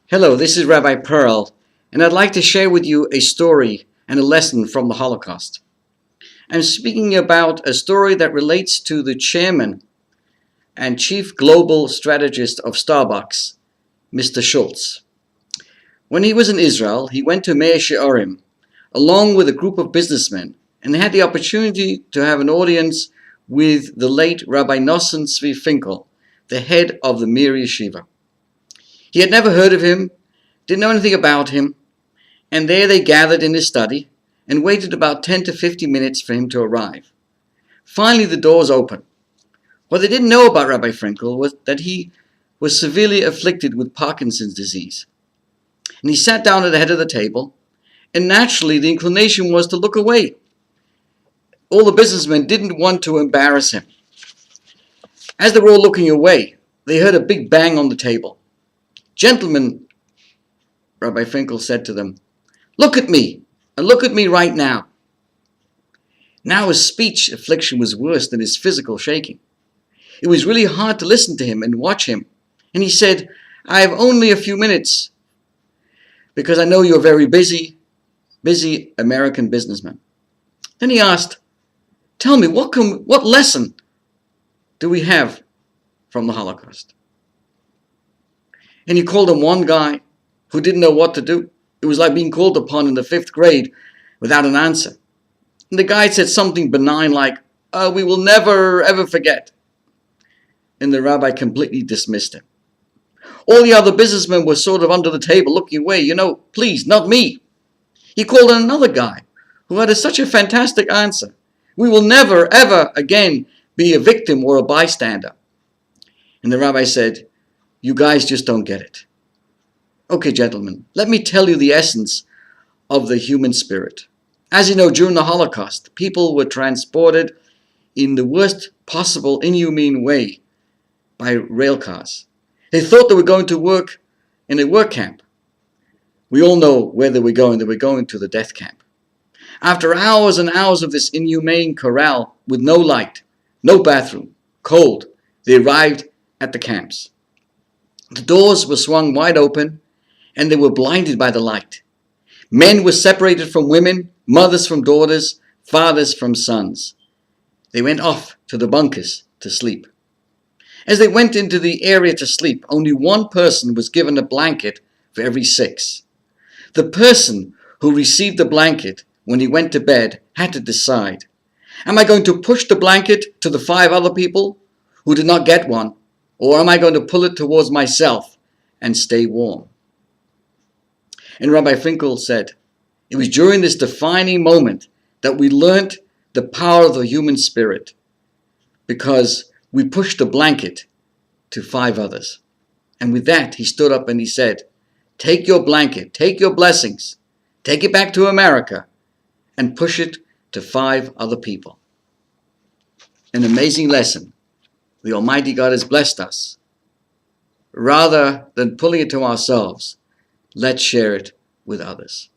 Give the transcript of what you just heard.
Hello, this is Rabbi Pearl, and I'd like to share with you a story and a lesson from the Holocaust. I'm speaking about a story that relates to the chairman and chief global strategist of Starbucks, Mr. Schultz. When he was in Israel, he went to Mea Shearim along with a group of businessmen and had the opportunity to have an audience with the late Rabbi Nosson Tzvi Finkel, the head of the Mir Yeshiva. He had never heard of him, didn't know anything about him, and there they gathered in his study and waited about 10 to 50 minutes for him to arrive. Finally, the doors opened. What they didn't know about Rabbi Finkel was that he was severely afflicted with Parkinson's disease. And he sat down at the head of the table, and naturally the inclination was to look away. All the businessmen didn't want to embarrass him. As they were all looking away, they heard a big bang on the table. "Gentlemen," Rabbi Finkel said to them, "look at me, and look at me right now." Now his speech affliction was worse than his physical shaking. It was really hard to listen to him and watch him. And he said, "I have only a few minutes, because I know you're very busy American businessman." Then he asked, "Tell me, what lesson do we have from the Holocaust?" And he called him one guy who didn't know what to do. It was like being called upon in the 5th grade without an answer. And the guy said something benign like, "We will never, ever forget." And the rabbi completely dismissed him. All the other businessmen were sort of under the table looking away. "Please, not me." He called on another guy who had such a fantastic answer. "We will never, ever again be a victim or a bystander." And the rabbi said, "You guys just don't get it." Okay, gentlemen, let me tell you the essence of the human spirit. As you know, during the Holocaust, people were transported in the worst possible inhumane way by rail cars. They thought they were going to work in a work camp. We all know where they were going. They were going to the death camp. After hours and hours of this inhumane corral with no light, no bathroom, cold, they arrived at the camps. The doors were swung wide open, and they were blinded by the light. Men were separated from women, mothers from daughters, fathers from sons. They went off to the bunkers to sleep. As they went into the area to sleep, only one person was given a blanket for every 6. The person who received the blanket when he went to bed had to decide, am I going to push the blanket to the 5 other people who did not get one, or am I going to pull it towards myself and stay warm? And Rabbi Finkel said, it was during this defining moment that we learned the power of the human spirit, because we pushed the blanket to 5 others. And with that, he stood up and he said, take your blanket, take your blessings, take it back to America and push it to 5 other people. An amazing lesson. The Almighty God has blessed us. Rather than pulling it to ourselves, let's share it with others.